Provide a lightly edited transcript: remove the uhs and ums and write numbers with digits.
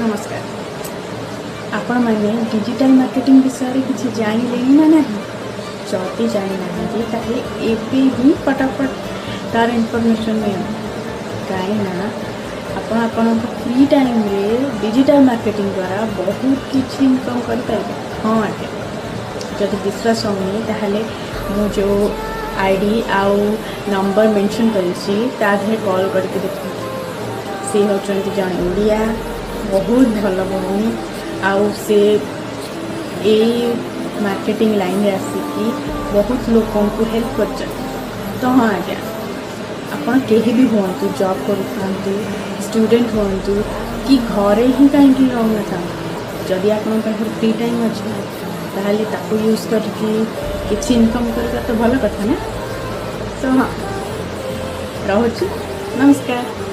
नमस्कार। आपण मैंने डिजिटल मार्केटिंग विषय में किसी जानी ना ना जदि जानी ना ताकि एबे ही फटाफट तार इनफॉरमेशन में कहीं आपण फ्री टाइम रे डिजिटल मार्केटिंग द्वारा बहुत किसी इनकम कर पाए। हाँ आज्ञा जदि विश्वास होनी ताहले मु जो आईडी आउ नंबर मेंशन करी ताधे कॉल करके देखो। सी होचंती जन ओडिया बहुत भल भौणी आउ से ए मार्केटिंग लाइन रे आसिकी बहुत लोगों को हेल्प कर। तो हाँ आज्ञा आपण कहीं भी हूँ जॉब करूँ स्टूडेंट हूँ कि घरे ही कहीं रहना था जदि आपण फ्री टाइम अच्छे ताहले ताकू यूज करके किसी इनकम करता तो भल कथा ना। तो हाँ रोची नमस्कार।